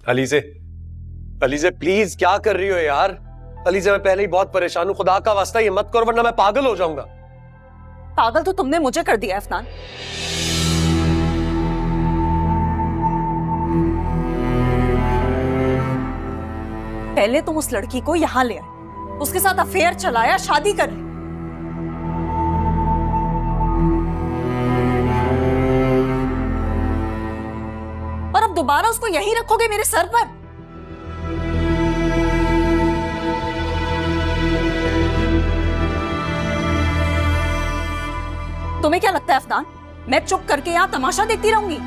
Alizeh, Alizeh please क्या कर रही हो यार? अलीज़े मैं पहले ही बहुत परेशान हूं, खुदा का वास्ता ये मत करो वरना मैं पागल हो जाऊंगा। पागल तो तुमने मुझे कर दिया अफनान। पहले तुम उस लड़की को यहां ले आए, उसके साथ अफेयर चलाया, शादी कर ली, और अब दोबारा उसको यहीं रखोगे मेरे सर पर? तुम्हें क्या लगता है अफनान, मैं चुप करके यहां तमाशा देखती रहूंगी?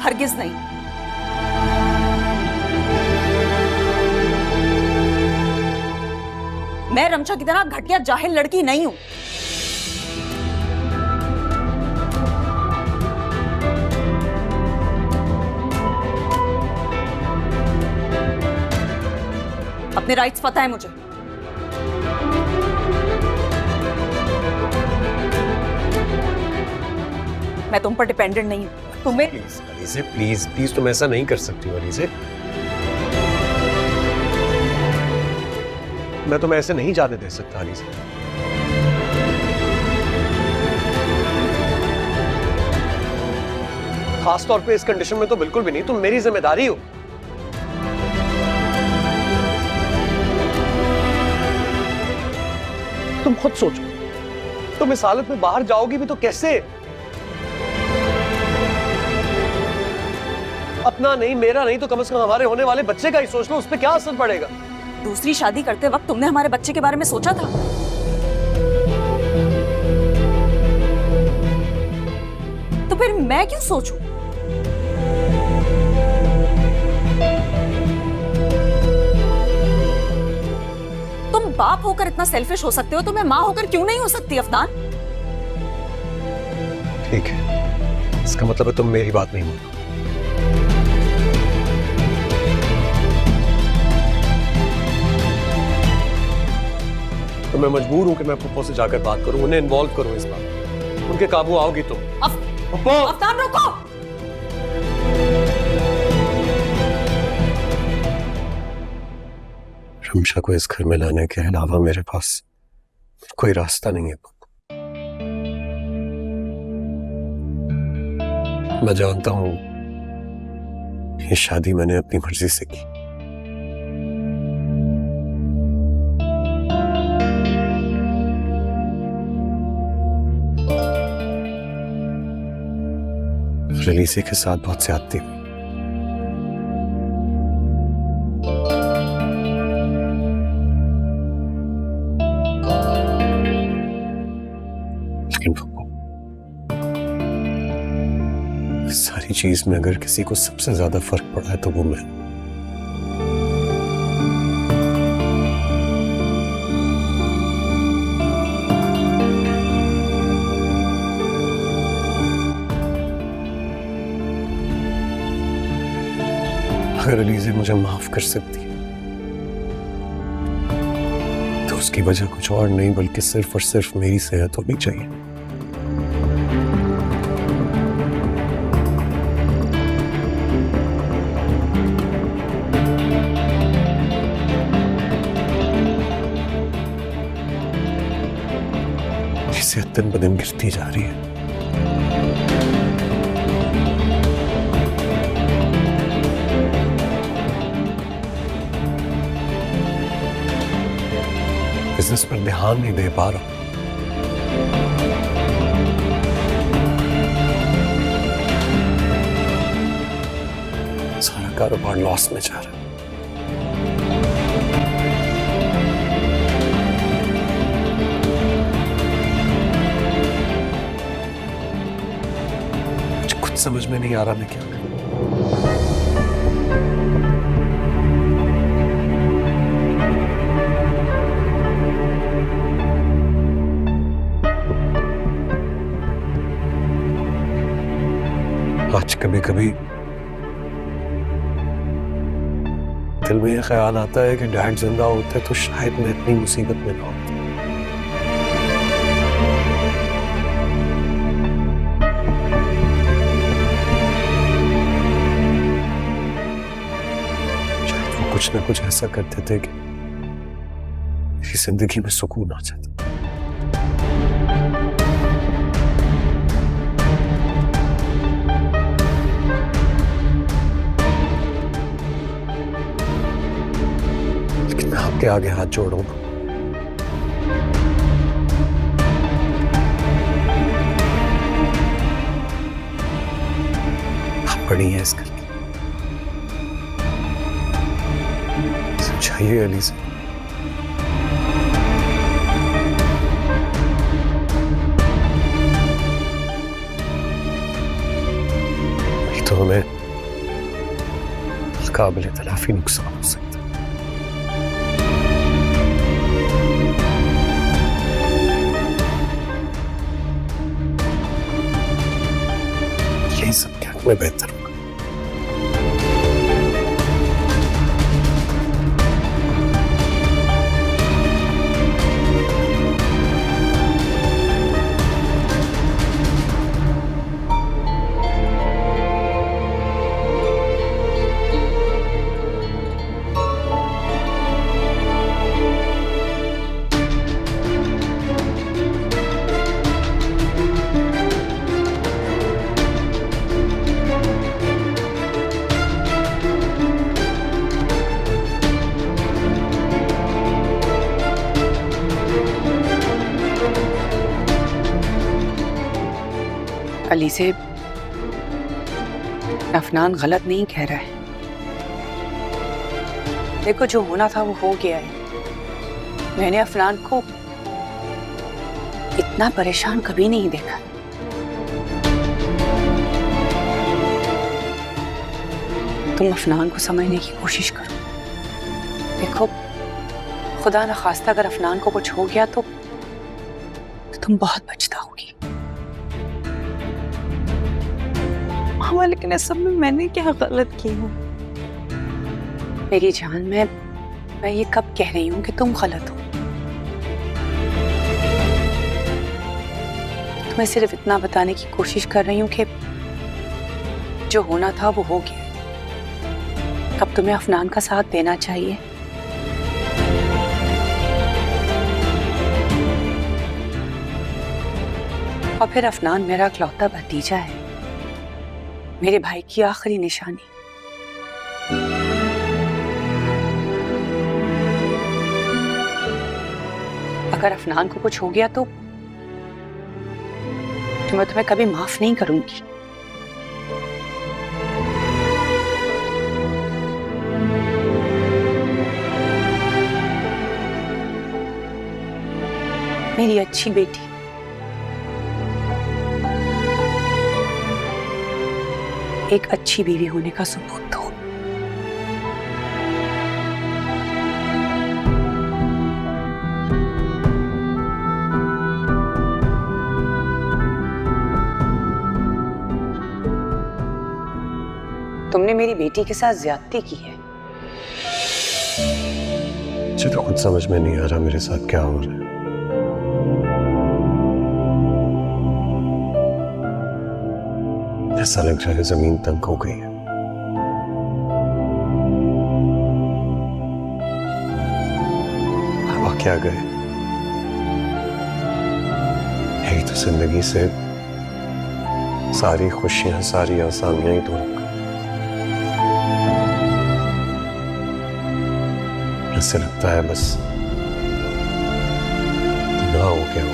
हरगिज नहीं। मैं रमशा की तरह घटिया जाहिल लड़की नहीं हूं। अपने राइट्स पता है मुझे। मैं तुम पर डिपेंडेंट नहीं हूं। तुम्हें प्लीज अलीज़े, प्लीज प्लीज तुम ऐसा नहीं कर सकती हो अलीज़े। मैं तुम्हें ऐसे नहीं जाने दे सकता अलीज़े। खास तौर पे इस कंडीशन में तो बिल्कुल भी नहीं, तुम मेरी जिम्मेदारी हो। तुम खुद सोचो, तुम इस हालत में बाहर जाओगी भी तो कैसे? अपना नहीं, मेरा नहीं तो कम से कम हमारे होने वाले बच्चे का ही सोच लो, उस पर क्या असर पड़ेगा? दूसरी शादी करते वक्त तुमने हमारे बच्चे के बारे में सोचा था? तो फिर मैं क्यों सोचूं? तुम बाप होकर इतना सेल्फिश हो सकते हो तो मैं मां होकर क्यों नहीं हो सकती अफनान? ठीक है, इसका मतलब है तुम मेरी बात नहीं मानो। तो मैं मजबूर हूं कि मैं पप्पो से जाकर बात करूं, उन्हें इन्वॉल्व करूं इस बात। उनके काबू आओगी तुम। पप्पो! अफनान रुको! रमशा को इस घर में लाने के अलावा मेरे पास कोई रास्ता नहीं है। मैं जानता हूं ये शादी मैंने अपनी मर्जी से की, अलीज़े के साथ बहुत ज्यादती हुई। लेकिन इस सारी चीज में अगर किसी को सबसे ज्यादा फर्क पड़ा है तो वो मैं। अगर अलीज़े मुझे माफ कर सकती है तो उसकी वजह कुछ और नहीं बल्कि सिर्फ और सिर्फ मेरी सेहत होनी चाहिए। सेहत दिन ब दिन गिरती जा रही है। बिजनेस पर ध्यान नहीं दे पा रहा। सारा कारोबार लॉस में जा रहा है। मुझे कुछ समझ में नहीं आ रहा मैं क्या करूं। आज कभी कभी दिल में यह ख्याल आता है कि डैड जिंदा होते तो शायद मैं इतनी मुसीबत में ना होता। कुछ ना कुछ ऐसा करते थे कि मेरी जिंदगी में सुकून आ जाता। लेकिन मैं आपके आगे हाथ जोड़ूंगा। आप बड़ी हैं इस घर की, समझाइए अली से। नहीं तो हमें काबिल तलाफी नुकसान हो सकता है। यही सब क्या में बेहतर होगा। अली से अफनान गलत नहीं कह रहा है। देखो, जो होना था वो हो गया है। मैंने अफनान को इतना परेशान कभी नहीं देखा। तुम अफनान को समझने की कोशिश करो। देखो, खुदा न खास्ता अगर अफनान को कुछ हो गया तो तुम बहुत पछताओगी। मामा, लेकिन इस सब में मैंने क्या गलत की हूँ? मेरी जान, मैं ये कब कह रही हूँ कि तुम गलत हो? तुम्हें सिर्फ इतना बताने की कोशिश कर रही हूँ कि जो होना था वो हो गया। अब तुम्हें अफनान का साथ देना चाहिए। और फिर अफनान मेरा इकलौता भतीजा है, मेरे भाई की आखिरी निशानी। अगर अफनान को कुछ हो गया तो मैं तुम्हें कभी माफ नहीं करूंगी। मेरी अच्छी बेटी, एक अच्छी बीवी होने का सबूत दो। तुमने मेरी बेटी के साथ ज्यादती की है। मुझे तो खुद समझ में नहीं आ रहा मेरे साथ क्या हो रहा है। ऐसा लग रहा है जमीन तंग हो गई है। हवा क्या गए, यही तो जिंदगी से सारी खुशियां, सारी आसानियां ही तो रुक गई। ऐसे लगता है बस ना हो क्या हो।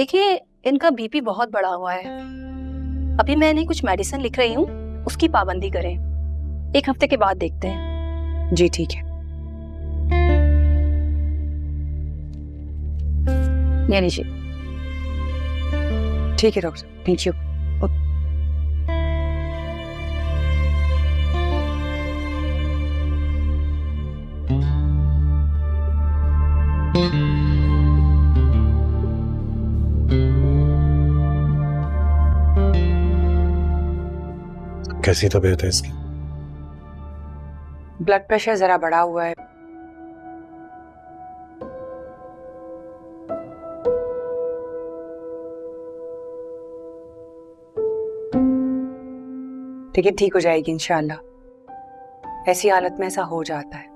देखिए, इनका बीपी बहुत बढ़ा हुआ है। अभी मैं इन्हें कुछ मेडिसिन लिख रही हूँ, उसकी पाबंदी करें। 1 हफ्ते के बाद देखते हैं। जी ठीक है। ये लीजिए। ठीक है डॉक्टर, थैंक यू। कैसी तबीयत है इसकी? ब्लड प्रेशर जरा बढ़ा हुआ है। लेकिन ठीक हो जाएगी इंशाल्लाह। ऐसी हालत में ऐसा हो जाता है।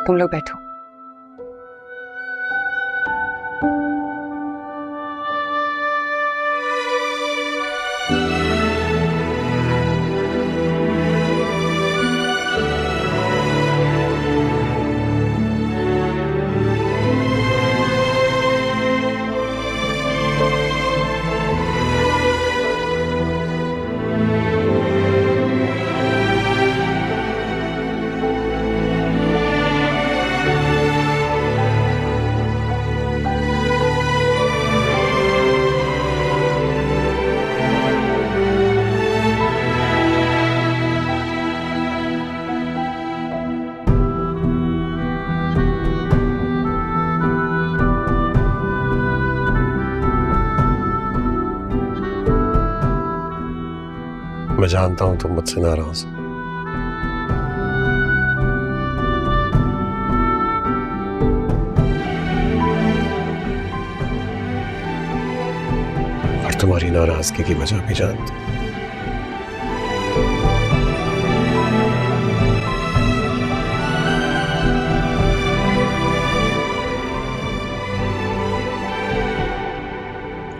तुम लोग बैठो। मैं जानता हूं तुम मुझसे नाराज हो। और तुम्हारी नाराजगी की वजह भी जानता हूं।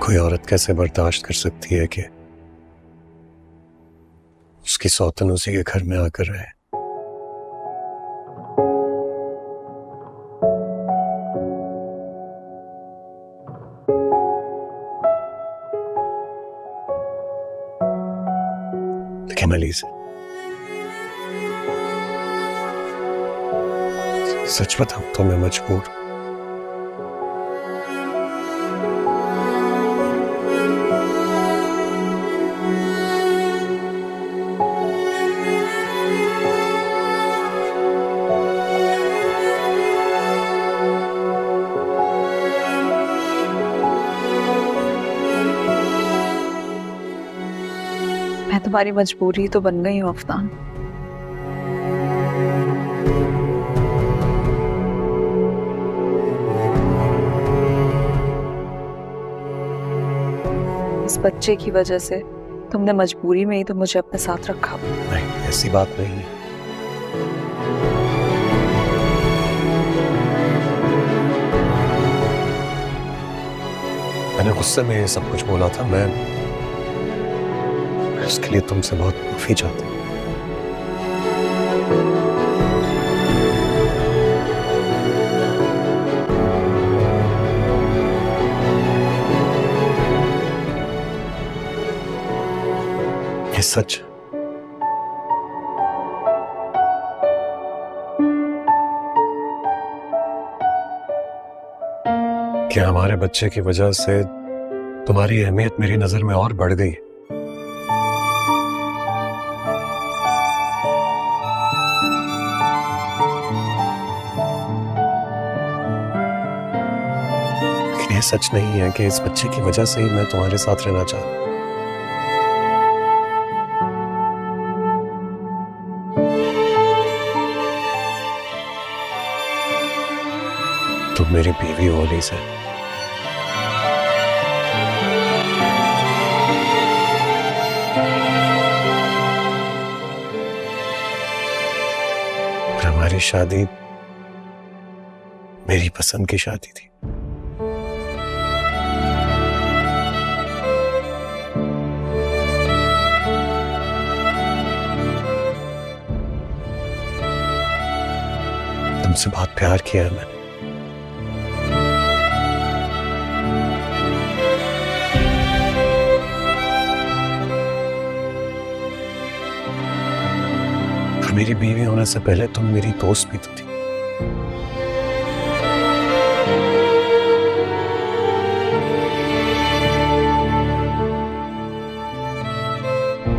कोई औरत कैसे बर्दाश्त कर सकती है कि उसकी सौतन उसी के घर में आकर रहे। लेकिन अली से सच बताऊं तो मैं मजबूर हूं। मैं तुम्हारी मजबूरी तो बन गई हूँ अफनान। इस बच्चे की वजह से तुमने मजबूरी में ही तो मुझे अपने साथ रखा। नहीं, ऐसी बात नहीं है। मैंने गुस्से में ये सब कुछ बोला था। मैं इसके लिए तुमसे बहुत माफी चाहता हूं। ये सच कि हमारे बच्चे की वजह से तुम्हारी अहमियत मेरी नजर में और बढ़ गई है। ये सच नहीं है कि इस बच्चे की वजह से ही मैं तुम्हारे साथ रहना चाहता हूं। तुम मेरी बीवी हो अली से। और हमारी शादी मेरी पसंद की शादी थी। तुमसे बहुत प्यार किया है मैंने। और मेरी बीवी होने से पहले तुम मेरी दोस्त भी तो थी।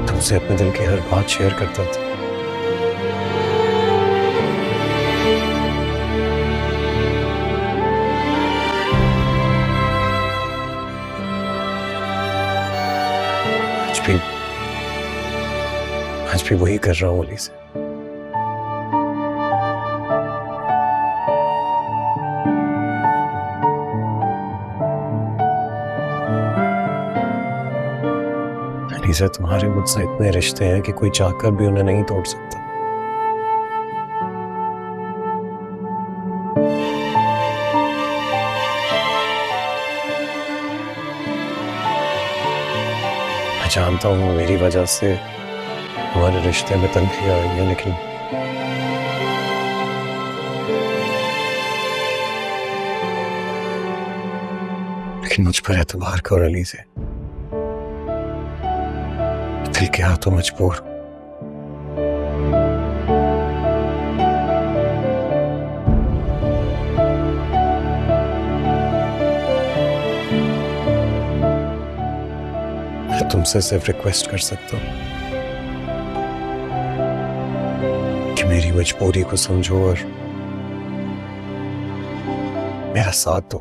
तुमसे अपने दिल की हर बात शेयर करता था। आज भी वही कर रहा हूं अली से। अली से तुम्हारे मुझसे इतने रिश्ते हैं कि कोई चाहकर भी उन्हें नहीं तोड़ सकता। मैं जानता हूं मेरी वजह से हमारे रिश्ते में तल्खियां आई हैं, लेकिन मुझ पर एतबार करो अली से। दिल के हाथों मजबूर हूं। मैं तुमसे सिर्फ रिक्वेस्ट कर सकता हूं कि मेरी मजबूरी को समझो और मेरा साथ दो।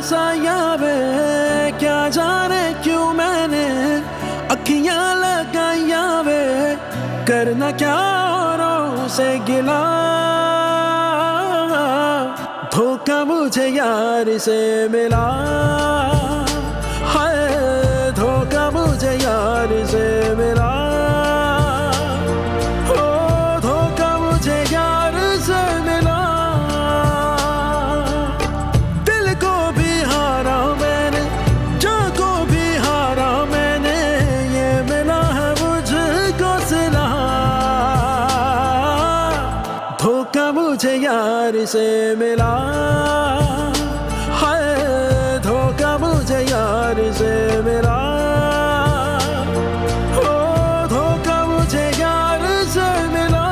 साया वे क्या जाने क्यों मैंने अखियां लगाया वे, करना क्या औरों से गिला, धोखा मुझे यार से मिला, हाय धोखा मुझे यार से मिला, ओ धोखा मुझे यार से मिला। दिल को भी हारा मैंने, जान को भी हारा मैंने, ये मिला है मुझको सिला, धोखा मुझे यार से मिला, हाय धोखा मुझे यार से मिला, ओ धोखा मुझे यार से मिला।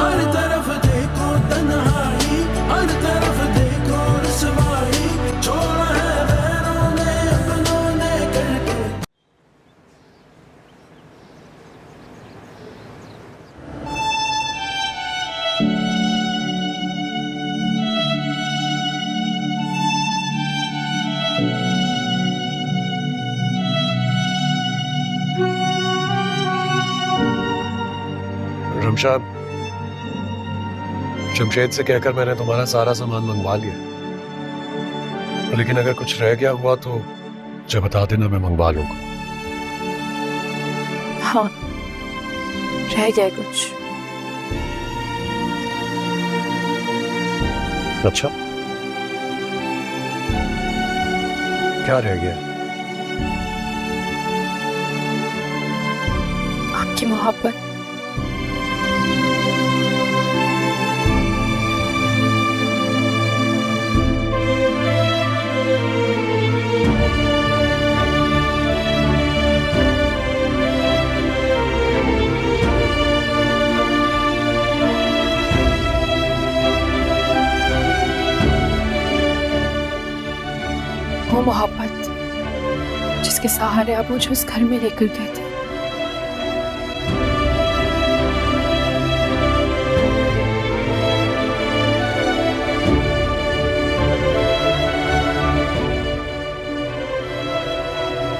हर तरफ देखो तन्हाई, हर तरफ देखो रुसवाई, छोड़ा है गैरों ने अपनों ने करके। रमशाद, जमशेद से कहकर मैंने तुम्हारा सारा सामान मंगवा लिया, लेकिन अगर कुछ रह गया हुआ तो मुझे बता देना, मैं मंगवा लूंगा। हाँ, रह गया कुछ। अच्छा, क्या रह गया? आपकी मोहब्बत। वो मोहब्बत जिसके सहारे आप मुझे उस घर में लेकर गए थे।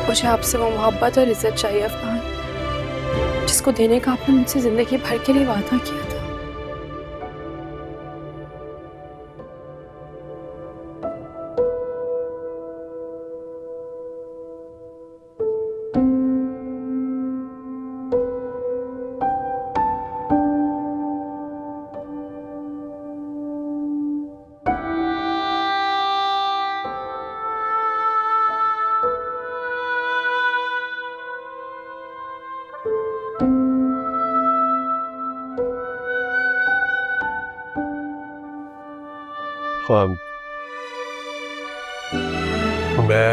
मुझे आपसे वो मोहब्बत और इज्जत चाहिए अफनान, जिसको देने का आपने मुझसे जिंदगी भर के लिए वादा किया था। हाँ, मैं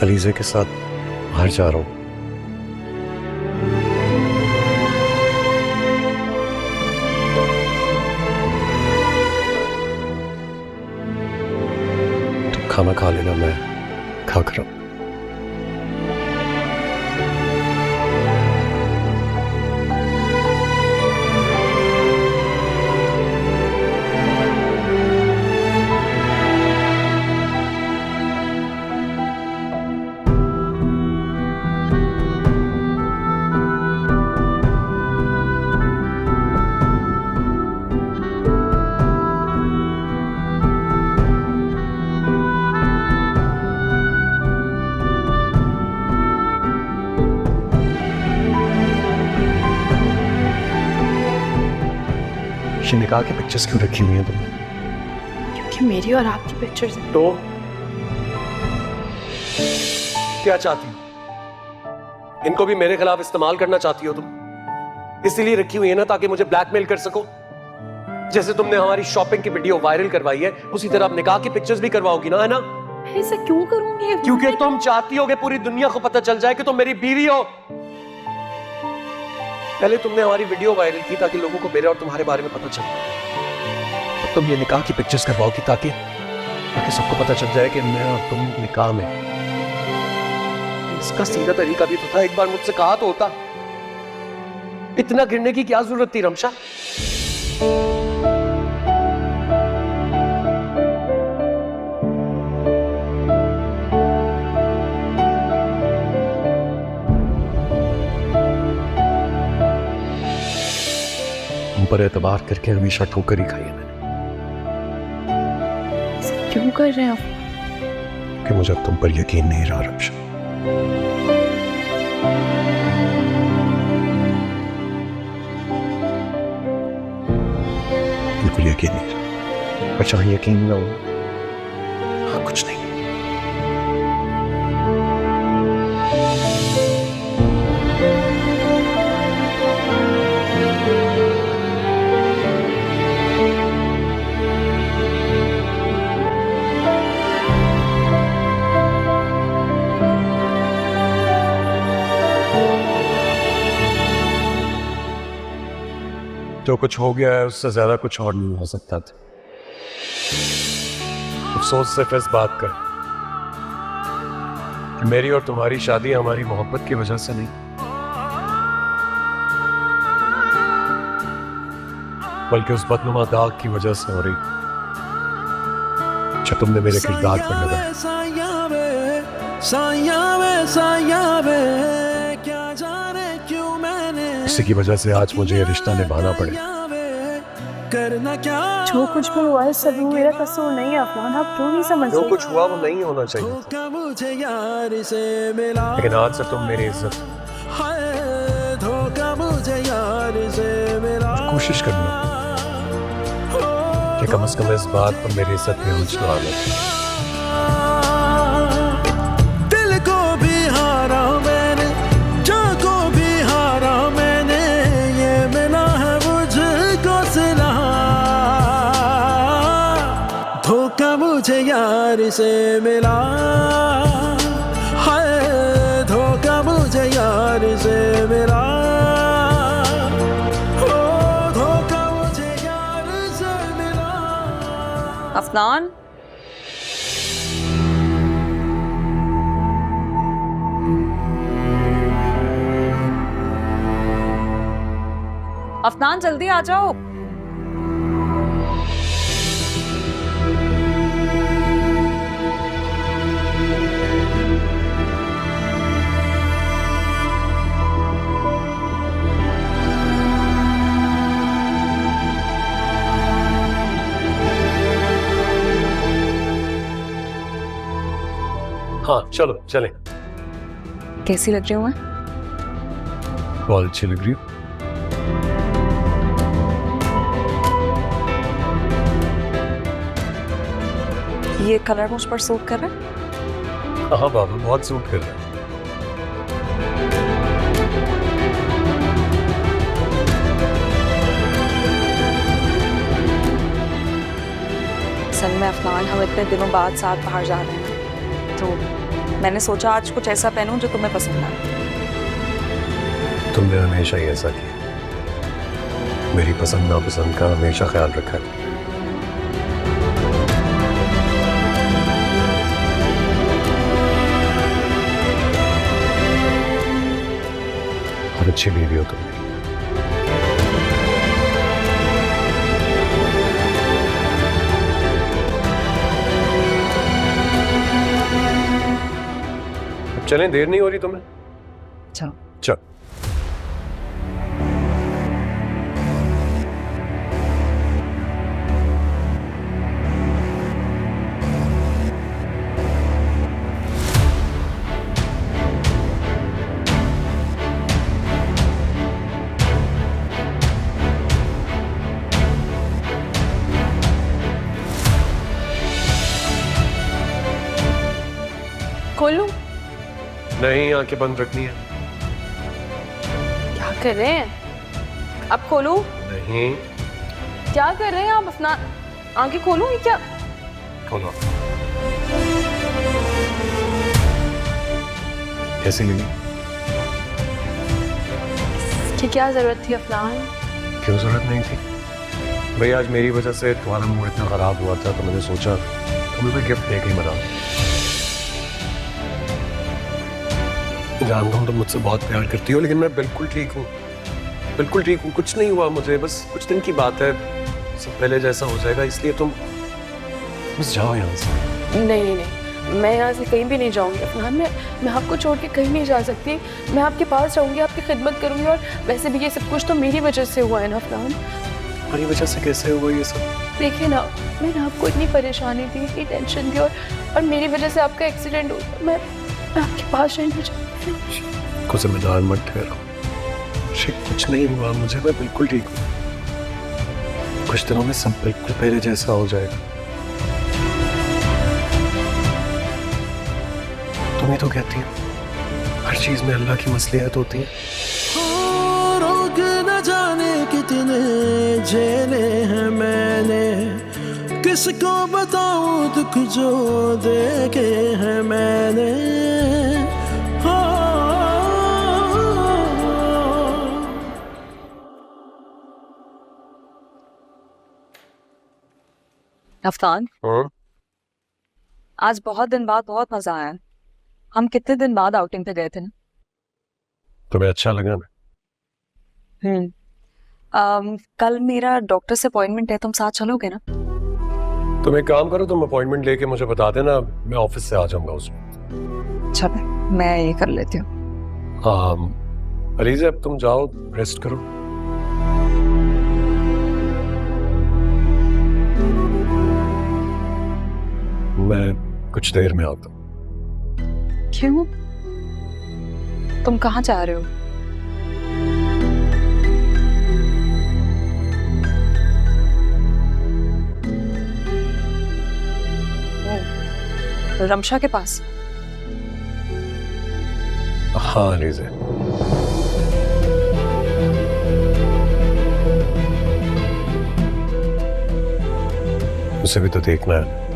अलीज़े के साथ बाहर जा रहा हूँ। तुम खाना खा लेना, मैं खा कर आऊं। ये निकाह की पिक्चर्स क्यों रखी हुई हैं तुमने? क्योंकि मेरी और आपकी पिक्चर्स हैं। तो क्या चाहती हो? इनको भी मेरे खिलाफ इस्तेमाल करना चाहती हो तुम? इसीलिए रखी हुई है ना, ताकि मुझे ब्लैकमेल कर सको। जैसे तुमने हमारी शॉपिंग की वीडियो वायरल करवाई है, उसी तरह आप निकाह की पिक्चर्स भी करवाओगी ना, है ना? ऐसा क्यों करूंगी? क्योंकि तुम चाहती हो कि पूरी दुनिया को पता चल जाए कि तुम मेरी बीवी हो। पहले तुमने हमारी वीडियो वायरल की ताकि लोगों को मेरे और तुम्हारे बारे में पता चले। अब तुम ये निकाह की पिक्चर्स करवाओगी ताकि सबको पता चल जाए कि मैं और तुम निकाह में। इसका सीधा तरीका भी तो था, एक बार मुझसे कहा तो होता। इतना गिरने की क्या जरूरत थी रमशा? पर एतबार करके हमेशा ठोकर ही खाई है मैंने। क्यों कर रहे हैं आप? कि मुझे तुम पर यकीन नहीं रहा रमशा। बिल्कुल यकीन नहीं रहा। और चाहे यकीन ना हो, हाँ कुछ नहीं। जो कुछ हो गया है उससे ज्यादा कुछ और नहीं हो सकता था। अफसोस सिर्फ इस बात का कि मेरी और तुम्हारी शादी हमारी मोहब्बत की वजह से नहीं, बल्कि उस बदनुमा दाग की वजह से हो रही जो तुमने मेरे किरदार पर लगाया। इसी की वजह से आज मुझे ये रिश्ता निभाना पड़े। जो कुछ भी हुआ है सब मेरा कसूर नहीं है अफनान, आप क्यों नहीं समझ जो रहे? कुछ हुआ वो नहीं होना चाहिए था। लेकिन आज से तुम मेरी इज्जत, कोशिश करना कि कम से कम इस बात पर मेरी इज्जत में आंच ना आने। दिल को भी हारा मैंने, जान को भी हारा मैंने, ये मिला है मुझको सिला। धोखा मुझे यार से मिला, हाय धोखा मुझे यार से मिला। धोखा मुझे यार से मिला। अफनान, अफनान जल्दी आ जाओ। हाँ चलो चले। कैसी लग रही हूँ मैं? बहुत अच्छी लग रही हो। ये कलर मुझ पर सूट कर रहा है? हाँ बाबा, बहुत सूट कर रहा है। असल में अफनान, हम इतने दिनों बाद साथ बाहर जा रहे हैं, तो मैंने सोचा आज कुछ ऐसा पहनूं जो तुम्हें पसंद आए। तुमने हमेशा ही ऐसा किया, मेरी पसंद नापसंद का हमेशा ख्याल रखा है। और अच्छी बीवी हो तुम। अब चलें, देर नहीं हो रही तुम्हें? चलो। चल। खोलूं? नहीं, आंखें बंद रखनी है। क्या कर रहे हैं? अब खोलूं? नहीं। क्या कर रहे हैं आप? अपना आंखें खोलूं? ये क्या? खोलो। कैसी लगी? कि क्या जरूरत थी अफनान? क्यों जरूरत नहीं थी भाई? आज मेरी वजह से तुम्हारा मूड इतना खराब हुआ था, तो मैंने सोचा तुम्हें कोई गिफ्ट दे के ही मनाऊं। जानता हूँ तुम मुझसे बहुत प्यार करती हो, लेकिन मैं बिल्कुल ठीक हूँ, बिल्कुल ठीक हूँ। कुछ नहीं हुआ मुझे, बस कुछ दिन की बात है, सब पहले जैसा हो जाएगा। इसलिए तुम बस जाओ यहाँ से। नहीं, मैं यहाँ से कहीं भी नहीं जाऊँगी अफनान। मैं आपको छोड़ के कहीं नहीं जा सकती। मैं आपके पास रहूँगी, आपकी खिदमत करूँगी। और वैसे भी ये सब कुछ तो मेरी वजह से हुआ है ना अफनान। तुम्हारी वजह से कैसे हुआ ये सब? देखिए ना, मैंने आपको इतनी परेशानी दी, इतनी टेंशन दी, और मेरी वजह से आपका एक्सीडेंट हुआ। मैं आपके पास रहना चाहती हूँ। को जिम्मेदार मत ठहराओ। कुछ नहीं हुआ मुझे, मैं बिल्कुल ठीक हूँ। कुछ दिनों में सब बिल्कुल पहले जैसा हो जाएगा। तुम ही तो कहती हो हर चीज में अल्लाह की मसलियत होती है। रोग न जाने कितने झेले हैं मैंने, किसको बताऊं दुख जो देखे हैं मैंने। अफनान, आज बहुत दिन बाद बहुत मजा आया। हम कितने दिन बाद आउटिंग पे गए थे ना? तुम्हें अच्छा लगा ना? कल मेरा डॉक्टर से अपॉइंटमेंट है, तुम साथ चलोगे ना? तुम एक काम करो, तुम अपॉइंटमेंट लेके मुझे बता देना, मैं ऑफिस से आ जाऊंगा उसमें। चलो, मैं ये कर लेती हूँ। अलीज़ा, अब तुम जाओ, रेस्ट करो। मैं कुछ देर में आता हूँ। क्यों? तुम कहाँ जा रहे हो? रमशा के पास? हाँ अलीज़ा, उसे भी तो देखना है।